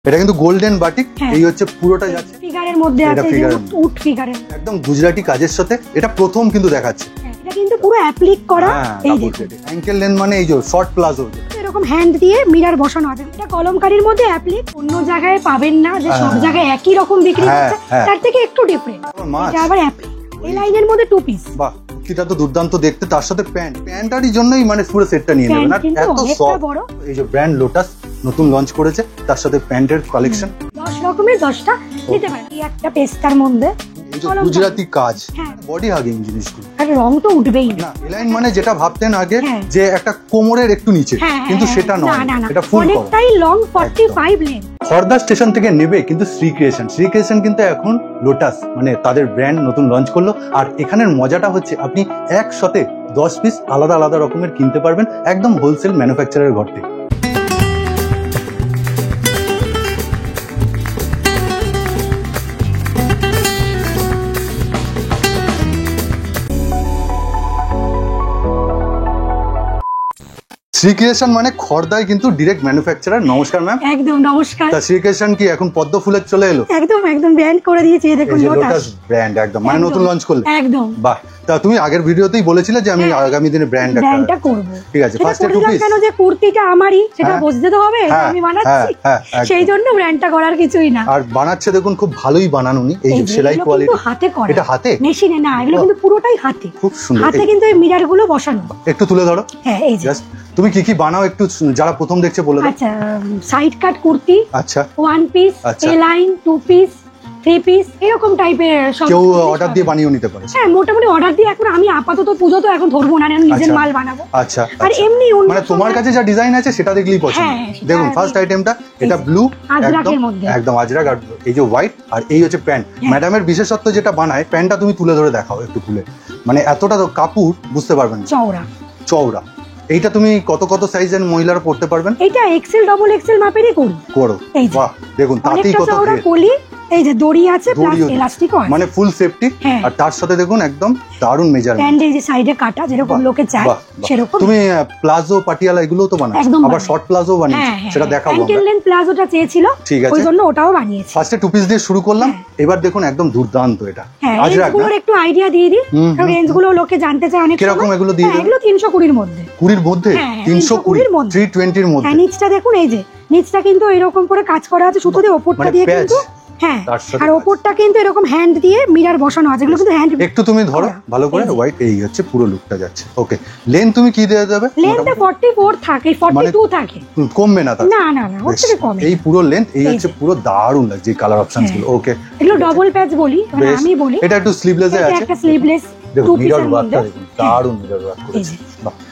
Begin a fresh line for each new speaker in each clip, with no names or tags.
এটা কিন্তু golden batik, এই হচ্ছে পুরোটা যাচ্ছে
ফিগারের মধ্যে আছে, উড ফিগারের
একদম গুজরাটি কাজের সাথে। এটা প্রথম কিন্তু দেখাচ্ছে,
এটা কিন্তু পুরো অ্যাপ্লিক করা। এই দেখুন
অ্যাঙ্কেল লেন্থ মানে এই যে শর্ট প্লাজো,
এরকম হ্যান্ড দিয়ে মিরর বসানো আছে। এটা কলমকারীর মধ্যে অ্যাপ্লিক, অন্য জায়গায় পাবেন না যে সব জায়গায় একই রকম বিক্রি হচ্ছে, তার থেকে একটু ডিফারেন্ট। এটা আবার অ্যাপ্লিক এই লাইনের মধ্যে 2 পিস।
বাহ, কুর্তিটা তো দুর্দান্ত দেখতে, তার সাথে প্যান্টারই জন্যই মানে পুরো সেটটা নিয়ে নেবেন। আর এত সফট, এই যে ব্র্যান্ড লোটাস নতুন লঞ্চ করেছে, তার সাথে প্যান্টের কালেকশন
10 রকমের 10টা নিতে পারেন। এই একটা পেস্তার মধ্যে
গুজরাটি কাজ, বডি হাগিং জিনিসগুলো,
আর রং তো উঠবেই না।
এলাইন মানে যেটা ভাবতেন আগে যে একটা কোমরের একটু নিচে, কিন্তু সেটা নয়, এটা ফুল
অনেকটাই লং 45 লেন্থ।
খড়দা স্টেশন থেকে নেবে কিন্তু শ্রী ক্রিয়েশন কিন্তু এখন লোটাস মানে তাদের ব্র্যান্ড নতুন লঞ্চ করলো। আর এখানের মজাটা হচ্ছে আপনি একসাথে 10 পিস আলাদা আলাদা রকমের কিনতে পারবেন একদম হোলসেল ম্যানুফ্যাকচারের ঘর থেকে। শ্রী ক্রিয়েশন মানে খড়দায় কিন্তু ডিরেক্ট ম্যানুফ্যাকচারার। নমস্কার ম্যাম।
একদম নমস্কার।
তা শ্রী ক্রিয়েশন কি এখন পদ্ম ফুলের চলে এলো?
একদম ব্র্যান্ড করে দিয়েছি, দেখুন
লোটাস ব্র্যান্ড একদম মানে নতুন লঞ্চ করলে।
একদম
বাহ, তা তুমি আগের ভিডিওতেই বলেছিলে যে আমি আগামী দিনে ব্র্যান্ডটা করব। ঠিক আছে, ফার্স্টে 2 পিস।
কেন যে কুর্তিটা আমারই সেটা বুঝতে তো হবে, আমি বানাচ্ছি, সেই জন্য ব্র্যান্ডটা করার কিছুই না।
আর বানাচ্ছে দেখুন খুব ভালোই বানানো নি, এই যে সেলাই কোয়ালিটি,
হাতে করা।
এটা হাতে,
মেশিনে না, এগুলো কিন্তু পুরোটাই হাতে।
খুব সুন্দর,
হাতে কিন্তু এই মিরর গুলো বসানো।
একটু তুলে ধরো।
হ্যাঁ, এই যে
তুমি কি কি বানাও একটু যারা প্রথম দেখছে বলে দাও।
আচ্ছা, সাইড কাট কুর্তি,
আচ্ছা
1 পিস, এ লাইন, 2 পিস, 3 পিস, এরকম টাইপের সব।
কেউ অর্ডার দিয়ে বানিয়ে নিতে পারে?
হ্যাঁ, মোটামুটি অর্ডার দিয়ে। এখন আমি আপাতত পুজো তো এখন ধরবো না, নিজের মাল বানাবো।
আচ্ছা,
আর এমনি
মানে তোমার কাছে যা ডিজাইন আছে সেটা দেখলেই পছন্দ। দেখুন ফার্স্ট আইটেমটা, এটা ব্লু
আজরাকের মধ্যে,
একদম আজরাক, আর এই যে হোয়াইট, আর এই হচ্ছে প্যান্ট। ম্যাডামের বিশেষত্ব যেটা বানায়, প্যান্টটা তুমি তুলে ধরে দেখাও একটু খুলে, মানে এতটা তো কাপড় বুঝতে পারবেন, চওড়া। এইটা তুমি কত কত সাইজের মহিলারা পড়তে পারবেন?
এটা এক্সেল ডাবল এক্সেল মাপেরই করো।
বাহ, দেখুন তাতেই কত
কলি, এই যে দড়ি আছে প্লাস এলাস্টিকও আছে,
মানে ফুল সেফটি। আর তার সাথে দেখুন একদম দারুন মেজারমেন্ট,
প্যান্ট এই যে সাইডে কাটা যেরকম লোকে চায় সেরকম।
তুমি প্লাজো পাটিয়ালা এগুলোও তো বানাও, আবার শর্ট প্লাজো বানিয়েছো, সেটা দেখাবো আমরা।
অ্যাঙ্কেল লেন্থ প্লাজোটা চেয়েছিল, ওই জন্য ওটাও বানিয়েছি।
ফার্স্টে 2 পিস দিয়ে শুরু করলাম, এবার দেখুন একদম দুর্দান্ত। এটা
আজরাক, এগুলোর একটু আইডিয়া দিয়ে দিই, কারণ রেঞ্জ গুলো লোকে জানতে চায় অনেক।
কিরকম এগুলো দিয়ে দিই?
এগুলো 320 এর মধ্যে।
20 এর মধ্যে? 320 320 এর মধ্যে।
নিচটা দেখুন, এই যে নিচটা কিন্তু এরকম করে কাজ করা আছে সুতো দিয়ে, ওপরটা দিয়ে কিন্তু আর ওপরটা কিন্তু এরকম হ্যান্ড দিয়ে মিরর বসানো আছে। এগুলো কিন্তু হ্যান্ড।
একটু তুমি ধরো ভালো করে, হোয়াইট, এই হচ্ছে পুরো লুকটা যাচ্ছে। ওকে, লেন্থ তুমি কি দেয়া যাবে?
লেন্থটা 44 থাকে, 42 থাকে,
কমবে না?
না না না, ওর থেকে কমে।
এই পুরো লেন্থ, এই হচ্ছে পুরো দারুণ লাগছে এই কালার অপশনস গুলো। ওকে,
এগুলো ডাবল প্যাচ বলি, মানে আমি বলি।
এটা একটু স্লিভলেস এ আছে,
একটা স্লিভলেস,
দেখুন মিরর ওয়ার্কটা দেখুন, দারুণ মিরর ওয়ার্ক করেছে।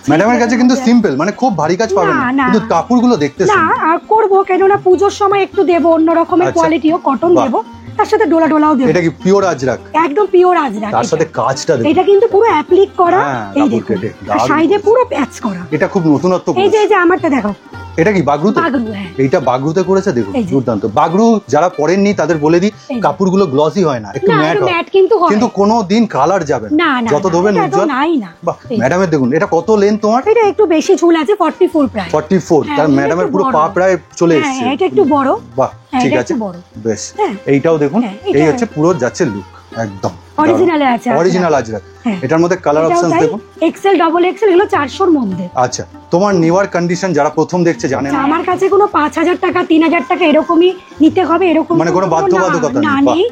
ম্যাডামের কাছে কিন্তু সিম্পল, মানে খুব ভারী কাজ পাবেন না, কিন্তু কাপড়গুলো দেখতে সুন্দর।
না, করব কেন না, পূজোর সময় একটু দেব অন্য রকমের কোয়ালিটিও, কটন দেব, তার সাথে ডোলাও দেব।
এটা কি পিওর আজরাক?
একদম পিওর আজরাক।
তার সাথে কাজটা দেখুন,
এটা কিন্তু পুরো অ্যাপ্লিক করা, এই দেখুন সাইডে পুরো প্যাচ করা।
এটা খুব নতুনত্ব।
এই যে আমারটা দেখো,
এটা কি বাগরুতে? এইটা বাগরুতে করেছে, দেখুন দুর্দান্ত। বাগরু যারা পরেননি তাদের বলে দিই, কাপড়গুলো গ্লসি হয় না, একটু ম্যাট হয়, কিন্তু কোনো দিন কালার যাবে না, যত ধোবেন উজ্জ্বল। বাহ, ম্যাডামের দেখুন, এটা কত লেন্থ তোমার?
এটা একটু বেশি ঝুল আছে, 44 প্রায়।
44, তার ম্যাডামের পুরো পা প্রায় চলে এসেছে।
এটা একটু বড়।
বাহ, ঠিক আছে, বেশ। এইটাও দেখুন, এই হচ্ছে পুরো যাচ্ছে লুক একদম
অরিজিনালে আছে,
অরিজিনাল আজরাক। এটার মধ্যে কালার অপশনস দেখুন,
এক্সেল ডাবল এক্সেল, এগুলো 400 এর মধ্যে।
আচ্ছা, তোমার নেওয়ার কন্ডিশন যারা প্রথম দেখছে জানেন না,
আমার কাছে কোনো 5000 টাকা 3000 টাকা এরকমই নিতে হবে, এরকম
মানে কোনো বাধ্যবাধকতা
নেই।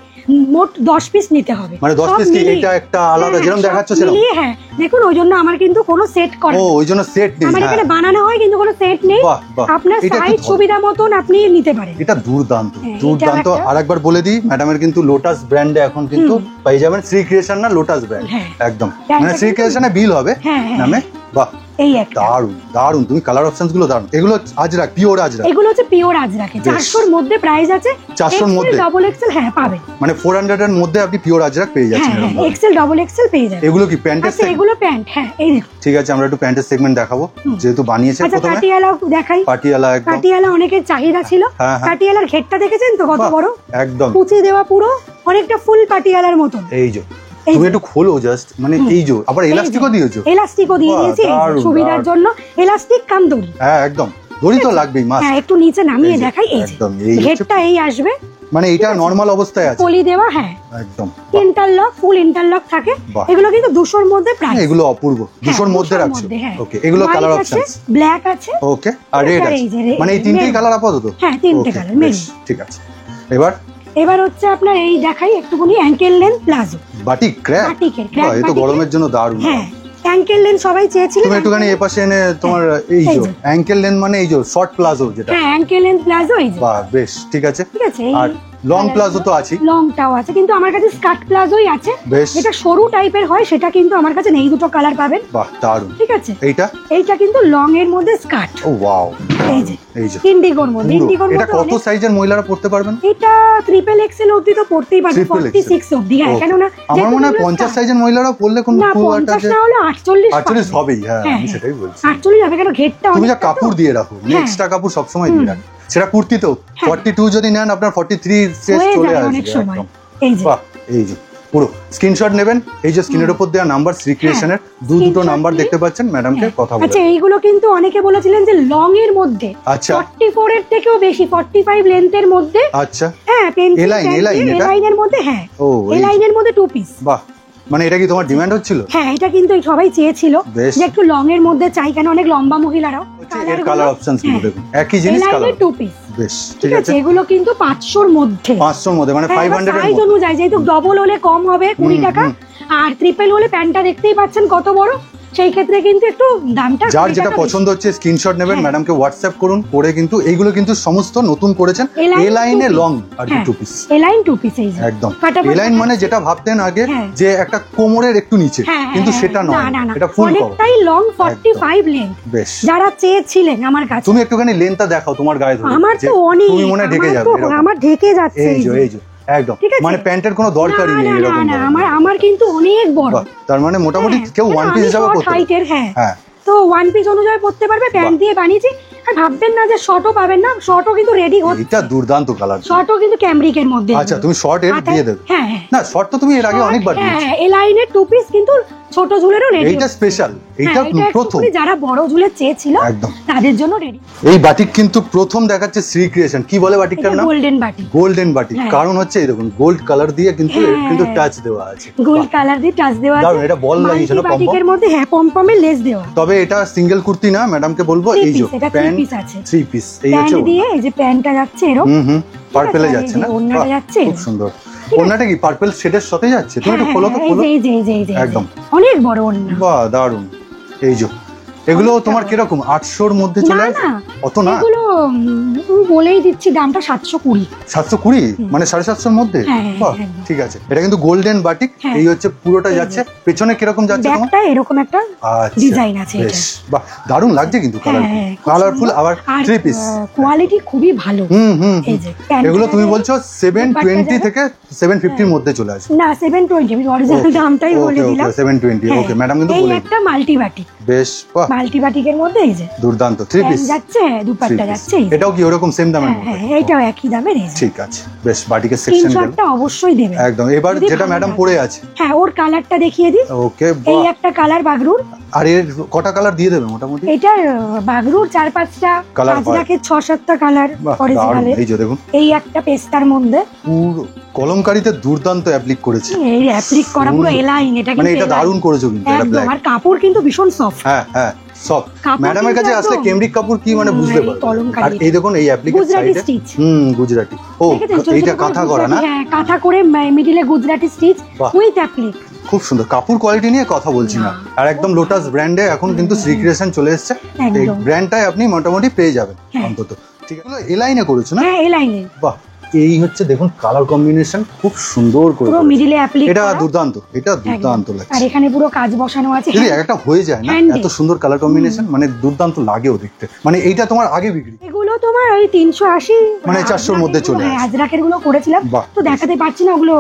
মোট 10 পিস নিতে হবে,
মানে 10 পিস কি এটা একটা আলাদা যেরকম দেখাচ্ছ সেরকম?
হ্যাঁ, দেখুন ওই জন্য আমার কিন্তু কোনো সেট করা,
ওই জন্য সেট নেই,
আমার এখানে বানানো হয় কিন্তু কোনো সেট নেই। আপনার সাইজ সুবিধা মতন আপনি নিতে পারেন।
এটা দুর্দান্ত দুর্দান্ত। আরেকবার বলে দিই, ম্যাডামের কিন্তু লোটাস ব্র্যান্ডে এখন কিন্তু পেয়ে যাবেন, শ্রী ক্রিয়েশন না লোটাস ব্র্যান্ড, একদম মানে শ্রী ক্রিয়েশনে বিল হবে নামে। বাহ,
এই একটা
দারুন দারুন, তুমি কালার অপশনস গুলো দারুন। এগুলো আজরাক, পিওর আজরাক,
এগুলো হচ্ছে পিওর আজরাক। 400 এর মধ্যে প্রাইস আছে,
400 এর মধ্যে
ডাবল এক্সেল পাবেন,
মানে 400 এর মধ্যে আপনি পিওর আজরাক পেয়ে যাচ্ছেন।
এক্সেল ডাবল এক্সেল পেয়ে যাবেন।
এগুলো কি প্যান্টের সেগমেন্ট?
এগুলো প্যান্ট, এই দেখুন।
ঠিক আছে, আমরা একটু প্যান্টের সেগমেন্ট দেখাবো, যেহেতু বানিয়েছে।
প্রথমে পাটিয়ালা দেখাই।
পাটিয়ালা, একদম
পাটিয়ালা অনেকের চাহিদা ছিল। পাটিয়ালার ঘেরটা দেখেছেন তো কত বড়,
একদম
কুচি দেওয়া, পুরো অনেকটা ফুল পাটিয়ালার মতন।
এই যে তুমি একটু খোলো জাস্ট, মানে এই যে আবার এলাস্টিকও দিয়েছো?
এলাস্টিকও দিয়ে দিয়েছি সুবিধার জন্য, এলাস্টিক কাম দড়ি।
হ্যাঁ, একদম দড়ি তো লাগবেই মাস্ট।
হ্যাঁ একটু নিচে নামিয়ে দেখাই, এই
একদম এই
ঘেরটা এই আসবে,
মানে এটা নরমাল অবস্থায় আছে,
পলি দেওয়া। হ্যাঁ
একদম
ইন্টারলক, ফুল ইন্টারলক থাকে। এগুলো কিন্তু 200 এর মধ্যে প্রাইস।
এগুলো অপূর্ব, 200 এর মধ্যে রাখছো। ওকে, এগুলো কালার অপশনস,
ব্ল্যাক আছে,
ওকে, আর রেড আছে, মানে এই তিনটেই কালার আপাতত।
হ্যাঁ তিনটে কালার মেরুন।
ঠিক আছে, এবার
হচ্ছে আপনার এই দেখাই একটুখানি ankle length palazzo
batik crepe.
বাটিকের ক্র্যাপ,
এই তো গরমের জন্য দারুণ।
হ্যাঁ অ্যাঙ্কেল লেন্থ সবাই চেয়েছিল।
তুমি একটুখানি এই পাশে এনে তোমার এই যে অ্যাঙ্কেল লেন্থ মানে এই যে শর্ট প্লাজো যেটা।
হ্যাঁ অ্যাঙ্কেল লেন্থ প্লাজো এই যে।
বাহ বেশ, ঠিক আছে।
ঠিক আছে,
আর লং প্লাজো তো আছে,
লংটাও আছে, কিন্তু আমার কাছে স্কার্ট প্লাজোই আছে। যেটা সরু টাইপের হয় সেটা কিন্তু আমার কাছে নেই, দুটো কালার পাবেন।
বাহ দারুণ।
ঠিক আছে,
এইটা
কিন্তু লং এর মধ্যে স্কার্ট।
ও ওয়াও,
এই যে ইন্ডিগোর মধ্যে,
এটা কত সাইজের মহিলারা পড়তে পারবেন?
এটা ট্রিপল এক্সেল অবধি তো পড়তেই পারবে, 46 অবধি। হ্যাঁ কেন না,
আমার মনে হয় 50 সাইজের মহিলারা পড়লে কোনো খুব একটা
না হলে 48
হবেই। হ্যাঁ আমি সেটাই বলছি,
48 হবে, কেন ঘেরটা
তুমি যা কাপড় দিয়ে রাখো, এক্সট্রা কাপড় সব সময় দিয়ে রাখো। সেটা কুর্তিতেও 42 যদি নেন আপনার 43 সাইজ চলে আসবে একদম। বাহ, এই যে পুরো স্ক্রিনশট নেবেন, এই যে স্ক্রিনের উপর দেওয়া নাম্বার শ্রী ক্রিয়েশনের দুটো নাম্বার দেখতে পাচ্ছেন, ম্যাডামকে কথা বলুন।
আচ্ছা এইগুলো কিন্তু অনেকে বলেছিলেন যে লং এর মধ্যে, আচ্ছা 44 এর থেকেও বেশি, 45 লেন্থের মধ্যে।
আচ্ছা
হ্যাঁ পেন্সিল লাইনের মধ্যে। হ্যাঁ এই লাইনের মধ্যে 2 পিস।
বাহ, মানে এটা কি তোমার ডিমান্ড হচ্ছিল?
হ্যাঁ এটা কিন্তু সবাই চেয়েছিল যে একটু লং এর মধ্যে চাই, কেন অনেক লম্বা মহিলারাও।
কালার অপশনস গুলো দেখুন, একই জিনিস কালার
2 পিস।
বেশ ঠিক আছে,
এগুলো কিন্তু 500 এর মধ্যে,
500 এর মধ্যে, মানে 500 এর
সাইজ অনুযায়ী, যেহেতু ডবল হলে কম হবে 20 টাকা, আর ট্রিপল হলে প্যান্টটা দেখতেই পাচ্ছেন কত বড়, সেই ক্ষেত্রে কিন্তু একটু দামটা।
যার যেটা পছন্দ হচ্ছে স্ক্রিনশট নেবেন, ম্যাডামকে হোয়াটসঅ্যাপ করুন, করে কিন্তু এইগুলো কিন্তু সমস্ত নতুন করেছেন। এ লাইনে লং আর 2 পিস,
এ লাইন 2 পিস এই
একদম। এ লাইন মানে যেটা ভাবতেন আগে যে একটা কোমরের একটু নিচে, কিন্তু সেটা নয়, এটা ফুল কভার,
অনেকটাই লং, 45 লেন্থ।
বেশ,
যারা চেয়েছিলেন আমার কাছে।
তুমি একটুখানি লেন্থটা দেখাও তোমার গায়ে ধরে।
আমার তো অনেক,
তুমি মনে ঢেকে যাবে,
আমার ঢেকে যাচ্ছে
এই যে একদম, মানে প্যান্টের কোনো দরকারই নেই এরকম।
আমার কিন্তু অনেক বড়,
তার মানে মোটামুটি কেউ ওয়ান পিস হিসাবে পড়তে পারে।
হ্যাঁ তো ওয়ান পিস অনুযায়ী পড়তে পারবে, প্যান্ট দিয়ে বানিয়েছি। আর ভাববেন না যে শর্টও পাবেন না, শর্টও কিন্তু রেডি হচ্ছে।
এটা দুর্দান্ত কালার,
শর্টও কিন্তু ক্যামব্রিকের মধ্যে।
আচ্ছা তুমি শর্ট এর দিয়ে দেবে?
হ্যাঁ
না শর্ট তো তুমি এর আগে অনেকবার দিয়েছো।
হ্যাঁ এই লাইনের 2 পিস কিন্তু ছোট ঝুলেরও রেডি।
এইটা স্পেশাল, এইটা প্রথম
যারা বড় ঝুলের চেয়েছিল তাদের জন্য রেডি।
এই বাটিক কিন্তু প্রথম দেখাচ্ছে শ্রী ক্রিয়েশন। কি বলে বাটিকটার নাম?
Golden batik.
গোল্ডেন বাটিক, কারণ হচ্ছে এই দেখুন গোল্ড কালার দিয়ে কিন্তু টাচ দেওয়া আছে,
গোল্ড কালার দিয়ে টাচ দেওয়া আছে।
এটা বল লাগিয়েছে না
বাটিকের মধ্যে, হ্যাঁ পমপমে লেস দেওয়া।
তবে এটা সিঙ্গেল কুর্তি না, ম্যাডামকে বলবো এই যে প্যান্ট 3 পিস, এই হচ্ছে
দিয়ে এই যে প্যান্টটা যাচ্ছে এরকম
পার্পলে যাচ্ছে না,
ওন্নাটা যাচ্ছে
খুব সুন্দর। ওন্নাটা কি পার্পল শেডের সাথে যাচ্ছে? তুমি একটু খোলো তো, খোলো।
এই যে একদম অনেক বড় ওন্না।
বাহ দারুন। এই যে এগুলো তোমার কিরকম 800 এর মধ্যে চলে আসে? অত না,
এগুলো বলেই দিচ্ছি দামটা 720।
720 মানে 750 এর মধ্যে। বাহ ঠিক আছে, এটা কিন্তু গোল্ডেন বাটিক। এই হচ্ছে পুরোটা যাচ্ছে, পেছনে কিরকম যাচ্ছে তোমার?
ব্যাকটা এরকম একটা ডিজাইন আছে এটা।
বাহ দারুন লাগছে কিন্তু, কালারফুল, আবার 3 পিস,
কোয়ালিটি খুবই ভালো। এই যে
এগুলো তুমি বলছো 720 থেকে 750 এর মধ্যে চলে আসে?
না 720, আমি অরিজিনাল দামটাই বলে দিলাম।
720, ওকে ম্যাডাম কিন্তু বলে।
এই একটা মাল্টি বাটিক, বেশ মাল্টি বাটিকের মধ্যে এই যে
দুর্দান্ত 3 পিস
যাচ্ছে, দুপাট্টা যাচ্ছে।
এটাও কি ওরকম সেম দামের মধ্যে?
হ্যাঁ এটাও একই দামের।
ঠিক আছে, বেশ বাটিকের সেকশন দেন,
স্ক্রিনশটটা অবশ্যই দেবেন একদম।
এবার যেটা ম্যাডাম পরে আছে,
হ্যাঁ ওর কালারটা দেখিয়ে দিই।
ওকে,
এই একটা কালার বাগরুর।
আর এর কটা কালার দিয়ে দেবে মোটামুটি?
এটার বাগরুর 4-5টা কালার, আজরাকে 6-7টা কালার অরিজিনালে।
এই যে দেখুন,
এই একটা পেস্তার মধ্যে
পুরো কলমকারীতে দুর্দান্ত অ্যাপ্লিক করেছে।
এই অ্যাপ্লিক করা পুরো এলাইন, এটা
মানে এটা দারুণ করেছো কিন্তু, এটা ব্ল্যাক।
আর কাপড় কিন্তু ভীষণ সফট।
হ্যাঁ সফট। ম্যাডামের কাছে আসলে কেমব্রিক কাপড় কি মানে বুঝতে পারবে। আর এই দেখুন এই অ্যাপ্লিকের সাইডে গুজরাটি। ও এইটা কাঁথা করা না?
হ্যাঁ কাঁথা করে মিডিলে গুজরাটি স্টিচ উইথ অ্যাপ্লিক।
খুব সুন্দর। কাপড় কোয়ালিটি নিয়ে কথা বলছি না, আর একদম লোটাস ব্র্যান্ডে এখন কিন্তু শ্রী ক্রিয়েশন চলে এসেছে। এই ব্র্যান্ডটাই আপনি মোটামুটি পেয়ে যাবেন অন্তত। ঠিক আছে, এই লাইনে করেছো না?
হ্যাঁ এই লাইনে।
বাহ, এই হচ্ছে দেখুন কালার কম্বিনেশন খুব সুন্দর করে,
পুরো মিডিলে অ্যাপ্লিক,
এটা দুর্দান্ত, এটা দুর্দান্ত লাগছে।
আর এখানে পুরো কাজ বসানো আছে।
যদি একটা হয়ে যায় না, এত সুন্দর কালার কম্বিনেশন, মানে দুর্দান্ত লাগেও দেখতে। মানে এইটা তোমার আগে বিক্রি?
এগুলো তোমার ওই 380
মানে 400 এর মধ্যে চলে আসে।
আজরাকের গুলো করেছিলাম তো দেখাতে পারছি না, ওগুলো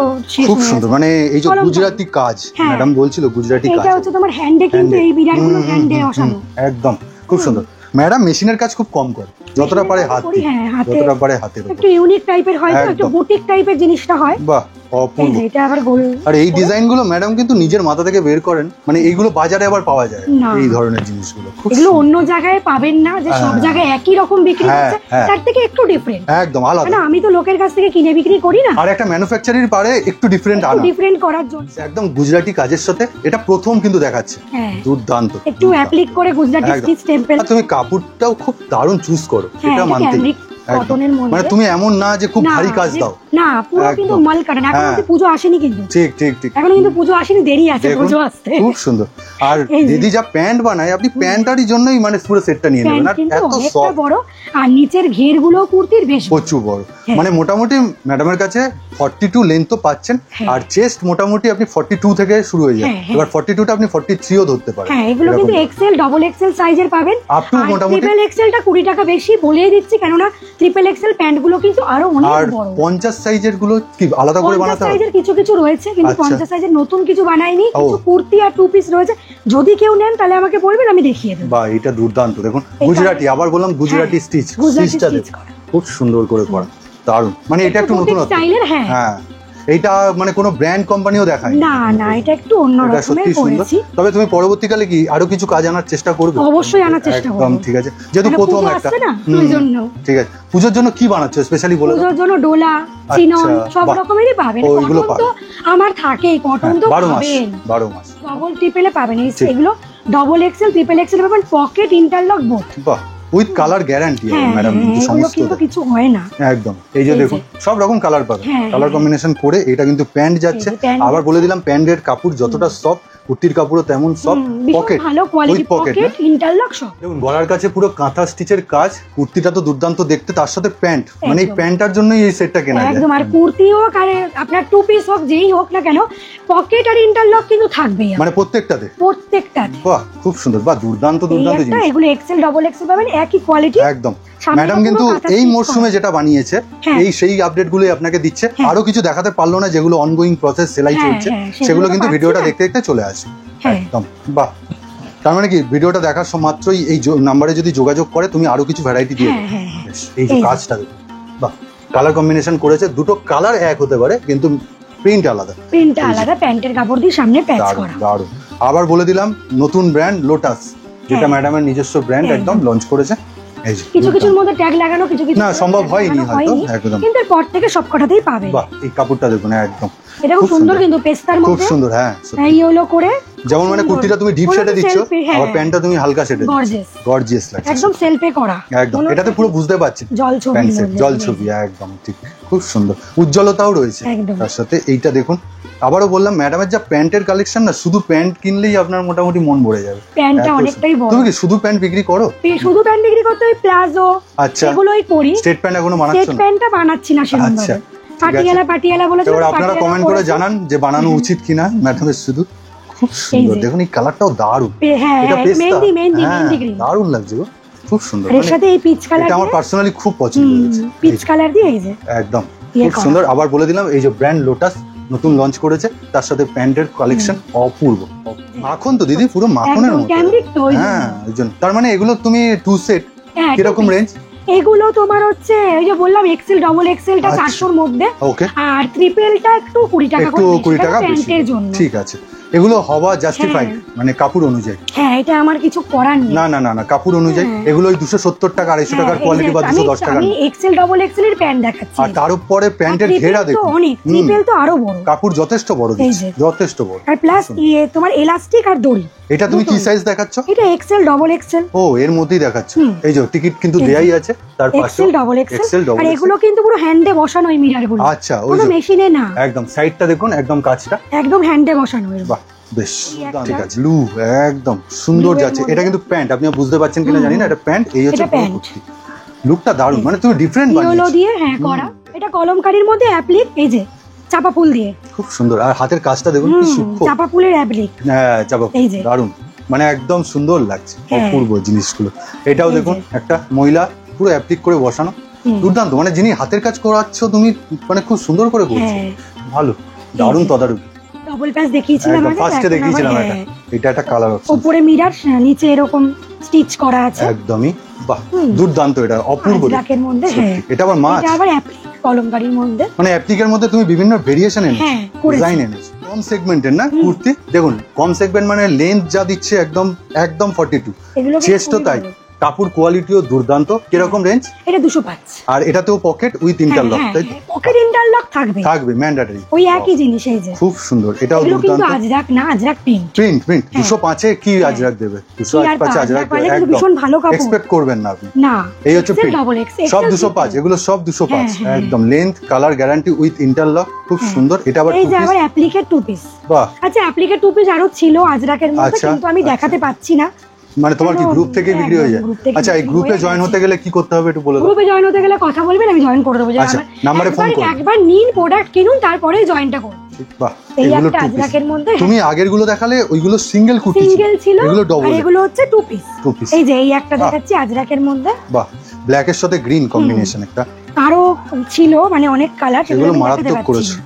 খুব সুন্দর। মানে এই যে গুজরাটি কাজ, ম্যাডাম বলছিল গুজরাটি কাজ,
এটা হচ্ছে তোমার হ্যান্ডে, কিন্তু এই বিড়ালগুলো হ্যান্ডে বসানো
একদম খুব সুন্দর। ম্যাডাম মেশিনের কাজ খুব কম করে, যতটা পারে হাতে, যতটা পারে হাতে।
একটু ইউনিক টাইপের হয়, তো একটু বুটিক টাইপের জিনিসটা হয়।
বাহ অপূর্ব।
এটা আবার গোল।
আর এই ডিজাইন গুলো ম্যাডাম কিন্তু নিজের মাথা থেকে বের করেন, মানে এইগুলো বাজারে আবার পাওয়া যায় এই ধরনের জিনিসগুলো।
এগুলো অন্য জায়গায় পাবেন না, যে সব জায়গায় একই রকম বিক্রি হচ্ছে, তার থেকে একটু ডিফারেন্ট,
একদম আলাদা।
না আমি তো লোকের কাছ থেকে কিনে বিক্রি করি না,
আর একটা ম্যানুফ্যাকচারিং পারে একটু ডিফারেন্ট আনা,
ডিফারেন্ট করার জন্য
একদম গুজরাটি কাজের সাথে এটা প্রথম কিন্তু দেখাচ্ছে। দুর্দান্ত,
একটু অ্যাপ্লিক করে গুজরাটি স্টিচ টেম্পল।
তুমি কাপড়টাও খুব দারুণ চুজ করো, এটা মানতে
কটনের মধ্যে,
মানে তুমি এমন না যে খুব ভারী কাজ দাও
না, পুরো কিন্তু মাল কাটন। এখন কিন্তু পুজো আসেনি, কিন্তু
ঠিক ঠিক ঠিক
এখন কিন্তু পুজো আসেনি, দেরি আছে পুজো আসতে।
খুব সুন্দর। আর দিদি যা প্যান্ট বানায়, আপনি প্যান্টারই জন্যই মানে পুরো সেটটা নিয়ে নেবেন। আর এত সফট
বড়, আর নিচের ঘের গুলো কুর্তির বেশ
প্রচুর বড়, মানে মোটামুটি ম্যাডামের কাছে 42 লেন্থ তো পাচ্ছেন, আর চেস্ট মোটামুটি আপনি 42 থেকে শুরু হয়ে যায়। এবার 42টা আপনি 43ও ধরতে পারেন।
হ্যাঁ, এগুলো কিন্তু এক্সেল, ডাবল এক্সেল সাইজের পাবেন।
আপ টু মোটামুটি
ট্রিপল এক্সেলটা 20 টাকা বেশি বলেই দিচ্ছি, কেননা ট্রিপল এক্সেল প্যান্ট গুলো কিন্তু আরো অনেক বড়।
50 সাইজের গুলো কি আলাদা করে বানাতে হবে?
50 সাইজের কিছু কিছু রয়েছে, কিন্তু 50 সাইজের নতুন কিছু বানাইনি, কিছু কুর্তি আর টু পিস রয়েছে। যদি কেউ নেন তাহলে আমাকে বলবেন, আমি দেখিয়ে দেব।
বাহ, এটা দুর্দান্ত। দেখুন গুজরাটি, আবার বললাম গুজরাটি স্টিচ, স্টিচটা খুব সুন্দর করে করা, দারুণ। মানে এটা একটু নতুন
স্টাইলের। হ্যাঁ,
এইটা মানে কোনো ব্র্যান্ড কোম্পানিও দেখায়
না, না, এটা একটু অন্য রকমের করেছি।
তবে তুমি পরবর্তীকালে কি আরো কিছু কাজ আনার চেষ্টা করবে?
অবশ্যই আনার চেষ্টা করব।
একদম ঠিক আছে, যেহেতু প্রথম একটা, ঠিক আছে। পূজোর জন্য কি বানাচ্ছো স্পেশালি বলো?
পূজোর জন্য ডোলা, চিনন, সব রকমেরই পাবেন। কটন তো আমার থাকেই, কটন তো
12 মাস
ডবল ট্রিপলে পাবেন। এগুলো ডবল এক্সেল, ট্রিপল এক্সেল পাবেন, পকেট ইন্টারলক বোথ।
বাহ, উইথ কালার গ্যারান্টি ম্যাডাম, সমস্ত
কিছু হয় না
একদম। এই যে দেখুন সব রকম কালার পাবে, কালার কম্বিনেশন করে। এটা কিন্তু প্যান্ট যাচ্ছে। আবার বলে দিলাম প্যান্টের কাপড় যতটা সফট, কুর্তির কাপড়ও তেমন সফট, পকেট
ভালো কোয়ালিটি, পকেট ইন্টারলক সব।
দেখুন গলার কাছে পুরো কাঁথা স্টিচের কাজ, কুর্তিটা তো দুর্দান্ত দেখতে, তার সাথে প্যান্ট, মানে এই প্যান্টটার জন্যই এই সেটটা কেনা যায়
একদম। আর কুর্তি হোক আর আপনার টু পিস হোক, যেই হোক না কেন, পকেট আর ইন্টারলক কিন্তু থাকবেই,
মানে প্রত্যেকটাতে। বাহ, খুব সুন্দর। বাহ, দুর্দান্ত দুর্দান্ত জিনিস।
এগুলো এক্সেল, ডাবল এক্সেল পাবেন, একই কোয়ালিটি
একদম। ম্যাডাম কিন্তু এই মরশুমে যেটা বানিয়েছে, এই সেই আপডেট গুলোই আপনাকে দিচ্ছে। আরো কিছু দেখাতে পারলো না, যেগুলো অনগোয়িং প্রসেস, সেলাই চলছে, সেগুলো কিন্তু ভিডিওটা দেখতে দেখতে চলে আসে। একদম। বাহ, তার মানে কি ভিডিওটা দেখার মাত্রই এই নাম্বারে যদি যোগাযোগ করে, তুমি আরো কিছু ভ্যারাইটি দিয়ে দেবে। এই যে কাজটা দেখো, বাহ, কালার কম্বিনেশন করেছে। দুটো কালার এক হতে পারে, কিন্তু প্রিন্ট আলাদা,
প্যান্টের কাপড় দিয়ে সামনে প্যাচ করা,
দারুণ। আবার বলে দিলাম নতুন ব্র্যান্ড লোটাস, যেটা ম্যাডামের নিজস্ব ব্র্যান্ড, একদম লঞ্চ করেছে।
কিছু কিছুর মধ্যে ট্যাগ লাগানো, কিছু কিছু
না সম্ভব হয়নি হয়তো, একদম।
কিন্তু পর থেকে সবকটাতেই পাবে।
বাহ, এই কাপড়টা দেখুন, একদম
এটা খুব সুন্দর, কিন্তু পেস্তার মধ্যে
খুব সুন্দর। হ্যাঁ,
ইয়েলো করে,
যেমন মানে কুর্তিটা তুমি ডিপ শেডে দিচ্ছ, আর প্যান্টটা তুমি হালকা শেডে দিচ্ছ, গর্জিয়াস লাগছে,
একদম সেলফে করা,
একদম। এটাতে পুরো বুঝতে পারছি জল ছবি, একদম ঠিক, খুব সুন্দর। উজ্জ্বলতাও রয়েছে তার সাথে। এইটা দেখুন, আবারও বললাম ম্যাডামের যা প্যান্টের কালেকশন না, শুধু প্যান্ট কিনলেই আপনার মোটামুটি মন ভরে যাবে।
প্যান্টটা অনেকটাই বড়।
তুমি কি শুধু প্যান্ট বিক্রি করো?
শুধু প্যান্ট বিক্রি করতে হয়, প্লাজো,
আচ্ছা,
এগুলোই করি।
স্ট্রেট প্যান্ট এখনো বানাচ্ছ না?
স্ট্রেট প্যান্টটা বানাচ্ছি না সেরকম ভাবে। পাটিয়ালা বলে,
এবার আপনারা কমেন্ট করে জানান যে বানানো উচিত কিনা ম্যাডামের। শুধু খুব সুন্দর, দেখুন এই কালারটাও দারুণ। এটা মেহেন্দি গ্রিন, দারুণ লাগছে গো, খুব সুন্দর।
এর সাথে এই পিচ কালার,
এটা আমার পার্সোনালি খুব পছন্দ হয়েছে,
পিচ কালার দিয়ে এই যে
একদম খুব সুন্দর। আবার বলে দিলাম এই যে ব্র্যান্ড লোটাস নতুন লঞ্চ করেছে, তার সাথে প্যান্টের কালেকশন অপূর্ব। মাখন তো দিদি, পুরো মাখনের মতো। হ্যাঁ, ওই জন্য। তার মানে এগুলো তুমি টু সেট কিরকম রেঞ্জ?
এগুলো তোমার হচ্ছে ওই যে বললাম এক্সেল, ডাবল এক্সেলটা 400 এর মধ্যে, আর ট্রিপলটা একটু 20 টাকা করে,
20 টাকা
প্যান্টের জন্য।
ঠিক আছে, এগুলো হওয়া জাস্টিফাইড, মানে কাপড় অনুযায়ী।
হ্যাঁ, এটা আমার কিছু করার নেই।
না না না না, কাপড় অনুযায়ী এগুলো 270 টাকা, 250 টাকার কোয়ালিটি বা 210 টাকা।
আমি এক্সেল, ডাবল এক্সেল এর প্যান্ট দেখাচ্ছি।
আর তার উপরে প্যান্টের ঘেরা দেখুন,
অনেক ট্রিপল তো আরো বড়,
কাপড় যথেষ্ট বড় দিচ্ছে, যথেষ্ট বড়।
আর প্লাস তোমার এলাস্টিক আর দড়ি।
এটা তুমি কি সাইজ দেখাচ্ছ?
এটা এক্সেল, ডাবল এক্সেল।
ও, এর মধ্যেই দেখাচ্ছ। এই যে টিকিট কিন্তু দেয়াই আছে, তার পাশে
এক্সেল, ডাবল এক্সেল। আর এগুলো কিন্তু পুরো হ্যান্ডে বসানো, এই মিররগুলো।
আচ্ছা, ওই
কোনো মেশিনে না,
একদম সাইডটা দেখুন, একদম কাজটা
একদম হ্যান্ডে বসানো।
বাহ, বেশ ঠিক আছে। ব্লু একদম সুন্দর যাচ্ছে। এটা কিন্তু প্যান্ট, আপনি বুঝতে পারছেন কিনা জানি না, এটা প্যান্ট। এই হচ্ছে কুর্তি, লুকটা দারুণ, মানে তুমি ডিফারেন্ট বানিয়েছো। ইয়েলো
দিয়ে করা, এটা কলমকারীর মধ্যে অ্যাপ্লিক, এই যে চাপা ফুল দিয়ে,
খুব সুন্দর। আর হাতের কাজটা দেখুন কি সূক্ষ্ম,
চাপা ফুলের অ্যাপ্লিক।
হ্যাঁ, চাপা ফুল, দারুণ, মানে একদম সুন্দর লাগছে, অপূর্ব জিনিসগুলো। এটাও দেখুন, একটা মহিলা পুরো অ্যাপ্লিক করে বসানো, দুর্দান্ত। মানে যিনি হাতের কাজ করাচ্ছ তুমি, মানে খুব সুন্দর করে করছো, ভালো, দারুণ তদারকি।
ডাবল প্যাচ দেখিয়েছিলাম আগে,
ফার্স্টে দেখিয়েছিলাম এটা একটা কালার অপশন,
উপরে মিরর, নিচে এরকম স্টিচ করা আছে,
একদমই। বাহ, দুর্দান্ত, এটা অপূর্ব।
ব্ল্যাকের মধ্যে,
এটা আবার মাছ,
এটা আবার অ্যাপ্লিক। কলমকারীর মধ্যে,
মানে অ্যাপ্লিকের মধ্যে তুমি বিভিন্ন ভেরিয়েশন এনেছো, ডিজাইন এনেছো। কম সেগমেন্টের না কুর্তি, দেখুন কম সেগমেন্ট মানে লেন্থ যা দিচ্ছে একদম 42, চেস্টও তাই, কাপড় কোয়ালিটিও দুর্দান্ত। কিরকম রেঞ্জ?
এটা 205।
আর এটাতেও পকেট উইথ ইন্টারলক, তাই
পকেট ইন্টারলক থাকবে
ম্যান্ডেটরি,
ওই একই জিনিস। এই যে
খুব সুন্দর, এটাও দুর্দান্ত।
আজরাক না, আজরাক প্রিন্ট
205 এ কি আজরাক দেবে? 205 আজরাক একদম
ভীষণ ভালো কাপড়,
এক্সপেক্ট করবেন না আপনি।
না,
এই হচ্ছে প্রিন্ট, সব 205, এগুলো সব 205 একদম। Length colour guarantee with interlock, খুব সুন্দর। এটা আবার
এই যে আবার অ্যাপ্লিকের 2 পিস।
বাহ,
আচ্ছা অ্যাপ্লিকের 2 পিস আরো ছিল আজরাকের মধ্যে, কিন্তু আমি দেখাতে পাচ্ছি না।
মানে তোমার কি গ্রুপ থেকে বিক্রি হয়ে যায়? আচ্ছা, এই গ্রুপে জয়েন হতে গেলে কি করতে হবে একটু বলে দাও।
গ্রুপে জয়েন হতে গেলে কথা বলবেন, আমি জয়েন করে দেবো।
আচ্ছা, নম্বরে ফোন করুন,
একবার নিন প্রোডাক্ট কিনুন, তারপরে জয়েনটা করুন।
বাহ,
এই একটা আজরাকের মধ্যে
তুমি আগের গুলো দেখালে ওইগুলো সিঙ্গেল কুর্তি
ছিল,
এগুলো ডাবল,
আর এগুলো হচ্ছে 2 পিস। এই যে এই একটা দেখাচ্ছি আজরাকের মধ্যে,
বাহ, ব্ল্যাক এর সাথে গ্রিন কম্বিনেশন একটা।
আরো ছিল মানে অনেক কালার,
সেগুলো মারাত্মক করেছে।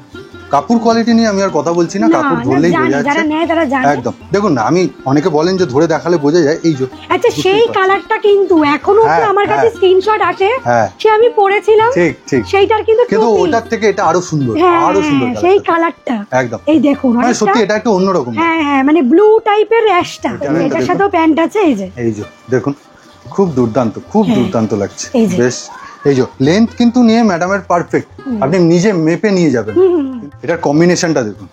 কাপড় কোয়ালিটি নিয়ে আমি আর কথা বলছি না, কাপড় ধরলেই বোঝা যাচ্ছে।
যারা নেয় তারা জানে
একদম। দেখুন না, আমি অনেকে বলেন যে ধরে দেখালে বোঝা যায়, এই যে
আচ্ছা সেই কালারটা কিন্তু এখনো আমার কাছে স্ক্রিনশট আছে, সে আমি পরেছিলাম, ঠিক সেইটার কিন্তু
ওটার থেকে এটা আরো সুন্দর, আরো সুন্দর
সেই কালারটা একদম। এই দেখুন,
মানে সত্যি এটা একটু অন্যরকম।
হ্যাঁ, মানে ব্লু টাইপের র্যাশটা, এটার সাথেও প্যান্ট আছে। এই যে
দেখুন, খুব দুর্দান্ত, খুব দুর্দান্ত লাগছে। বেশ, এই যে লেন্থ কিন্তু নিয়ে ম্যাডামের পারফেক্ট, আপনি নিজে মেপে নিয়ে যাবেন। এটার কম্বিনেশনটা দেখুন,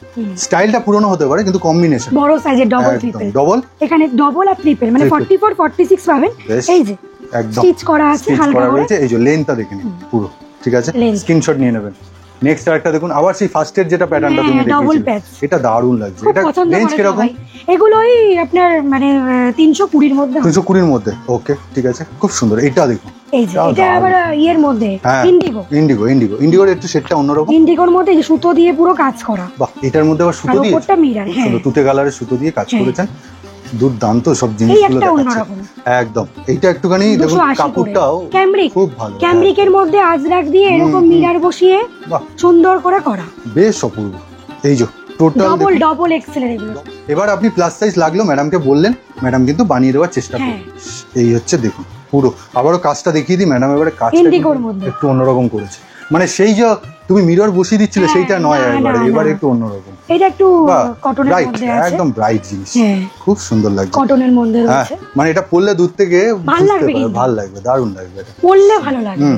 স্টাইলটা পুরনো হতে পারে কিন্তু কম্বিনেশন
বড় সাইজের ডবল, এখানে ডবল আর ট্রিপল, মানে 44 46 পাবেন। এই যে একদম স্টিচ করা আছে, হালকা করে।
এই যে লেন্থটা দেখে নিন পুরো, ঠিক আছে, স্ক্রিনশট নিয়ে নেবেন। নেক্সট আরেকটা দেখুন, আবার সেই ফার্স্টের যেটা প্যাটার্নটা তুমি দেখিয়েছিলে, এটা দারুণ লাগছে। এটা রেঞ্জ কি রকম?
এগুলোই আপনার মানে 320 এর মধ্যে,
320 এর মধ্যে। ওকে, ঠিক আছে, খুব সুন্দর। এটা দেখুন,
এই যে এটা আবার এর মধ্যে
ইন্ডিগোর একটু সেটটা অন্যরকম।
ইন্ডিগোর মধ্যে সুতো দিয়ে পুরো কাজ করা।
বাহ, এটার মধ্যে আবার সুতো দিয়ে,
ওটা মিরর, হ্যাঁ,
তুতে কালারের সুতো দিয়ে কাজ করেছেন। দুর্দান্ত সব জিনিসগুলো দেখাচ্ছে একদম। এইটা একটুখানি দেখুন, কাপড়টাও খুব ভালো,
ক্যামব্রিকের মধ্যে আজরাক দিয়ে এরকম মিরর বসিয়ে সুন্দর করে করা,
বেশ অপূর্ব। এই যে টোটাল
ডবল এক্সেল এর এগুলো।
এবার আপনি প্লাস সাইজ লাগলো ম্যাডামকে বললেন, ম্যাডাম কিন্তু বানিয়ে দেওয়ার চেষ্টা করবেন। এই হচ্ছে দেখুন পুরো, আবারও কাজটা দেখিয়ে দিই। ম্যাডাম এবারে কাজটা একটু অন্যরকম করেছে, মানে সেই যে তুমি মিরর বসিয়ে দিচ্ছিলে সেইটা নয়, এবারে একটু অন্যরকম।
এটা একটু কটনের মধ্যে আছে,
একদম ব্রাইট জিনিস, খুব সুন্দর লাগছে।
কটনের মধ্যে রয়েছে,
মানে এটা পরলে দূর থেকে ভালো লাগবে, দারুণ লাগবে। এটা
পরলে ভালো লাগবে।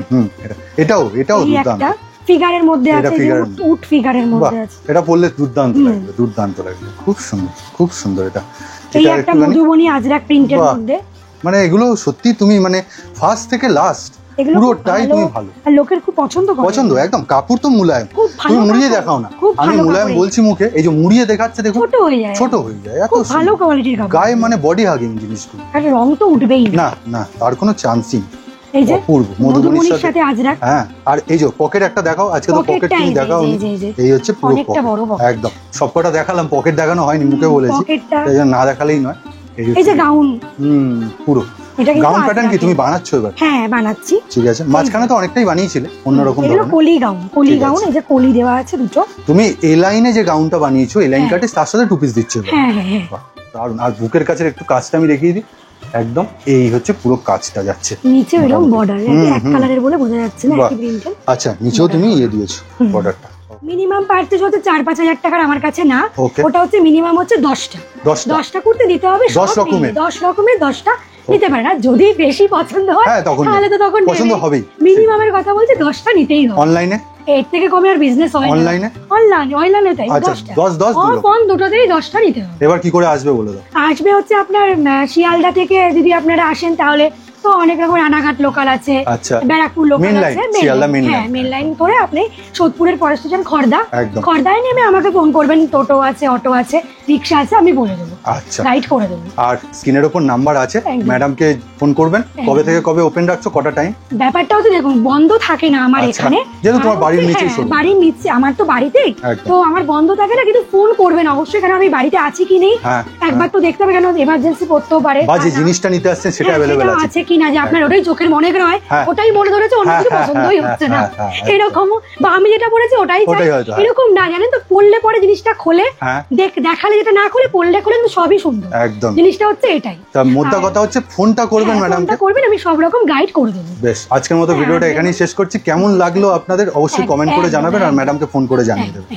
এটাও দুর্দান্ত।
ফিগারের মধ্যে আছে, উট ফিগারের মধ্যে আছে।
এটা পরলে দুর্দান্ত লাগবে, খুব সুন্দর, খুব সুন্দর। এটা
এই একটা মধুবনী আজরাক প্রিন্টের মধ্যে,
মানে এগুলো সত্যি তুমি মানে ফার্স্ট থেকে লাস্ট পুরোটাই তুমি ভালো,
আর লোকের খুব পছন্দ
একদম। কাপড় তো মুলায়ম, তুমি মুড়িয়ে দেখাও না, আমি মুলায়ম বলছি মুখে, এই যে মুড়িয়ে দেখাচ্ছে দেখো, ছোট হয়ে যায়, এত
ভালো কোয়ালিটির কাপড়,
গায়ে মানে বডি হাগিং জিনিসগুলো।
আর রং তো উঠবেই
না, তার কোনো চান্সই নেই।
এই যে
অপূর্ব মধুবনীর সাথে
আজরাক।
হ্যাঁ, আর এই যে পকেট একটা দেখাও, আজকে তো পকেট তুমি দেখাও। এই হচ্ছে পুরো পকেট, একদম সবকটা দেখালাম, পকেট দেখানো হয়নি, মুখে বলেছি, এই না দেখালেই নয়।
এই যে গাউন,
পুরো গাউন প্যাটার্ন কি তুমি বানাচ্ছো এবার?
হ্যাঁ, বানাচ্ছি।
ঠিক আছে, মাঝখানে তো অনেকটাই বানিয়েছিলে অন্যরকম
ধরনের, এগুলো কলি গাউন, এই যে কলি দেওয়া আছে দুটো।
তুমি এই লাইনে যে গাউনটা বানিয়েছো, এই লাইন কাটে তার সাথে 2 পিস দিচ্ছো।
হ্যাঁ,
দারুণ। আর বুকের কাছে একটু কাজটা আমি দেখিয়ে দিই, একদম এই হচ্ছে পুরো কাজটা যাচ্ছে,
নিচে এরকম বর্ডার, এক কালারের বলে বোঝা যাচ্ছে না, একই প্রিন্টের।
আচ্ছা, নিচেও তুমি দিয়েছো বর্ডারটা।
মিনিমাম পারচেজ হচ্ছে 4-5 হাজার টাকার আমার কাছে না, ওটা হচ্ছে মিনিমাম হচ্ছে 10টা কুর্তি দিতে হবে, 10 রকমের 10টা নিতে পারে না। যদি বেশি পছন্দ হয় তাহলে তো তখন
পছন্দ হবেই,
মিনিমামের কথা বলছি 10টা নিতেই হবে।
অনলাইনে
এর থেকে কমে আর বিজনেস হয় না। অনলাইনে তাই 10 দুটোতেই 10টা নিতে হবে।
এবার কি করে আসবে বলে দাও?
আসবে হচ্ছে আপনার শিয়ালদা থেকে যদি আপনারা আসেন তাহলে তো অনেক রকম রানাঘাট লোকাল আছে, ব্যারাকপুর লোকাল আছে, মেন লাইন করে আপনি সোদপুরের পরের স্টেশন খড়দায় নেমে আমাকে ফোন করবেন, টোটো আছে, অটো আছে, রিক্সা আছে, আমি বলে দেবো, গাইড করে দেবো।
আর স্ক্রিনের উপর নাম্বার আছে, ম্যাডামকে ফোন করবেন। কবে থেকে কবে ওপেন রাখছো, কটা টাইম?
ব্যাপারটাও তো দেখুন, বন্ধ থাকে না আমার এখানে,
যেহেতু তোমার বাড়ির নিচে,
আমার তো বাড়িতেই, তো আমার বন্ধ থাকে না, কিন্তু ফোন করবেন অবশ্যই, কারণ আমি বাড়িতে আছি কি নেই একবার তো দেখতে হবে, কেন এমার্জেন্সি পড়তেও পারে,
বা যে জিনিসটা নিতে আসছেন সেটা अवेलेबल আছে
কিনা, যে আপনার ওটাই চোখের মনে নয়, ওটাই মনে ধরেছে, অন্য কিছু পছন্দই হচ্ছে না, এরকম, বা আমি যেটা পড়েছি ওটাই চাই, এরকম না, জানেন তো, পড়লে পরে জিনিসটা খোলে দেখালে যেটা না খুলে পড়লে খুলে কিন্তু সবই সুন্দর।
একদম
জিনিসটা হচ্ছে এটাই।
তা মোদ্দা কথা হচ্ছে ফোনটা করবেন ম্যাডাম,
ফোনটা করবেন, আমি সব রকম গাইড করে দেব।
বেশ, আজকের মতো ভিডিওটা এখানেই শেষ করছি। কেমন লাগলো আপনাদের অবশ্যই কমেন্ট করে জানাবেন আর ম্যাডামকে ফোন করে জানিয়ে দেবেন।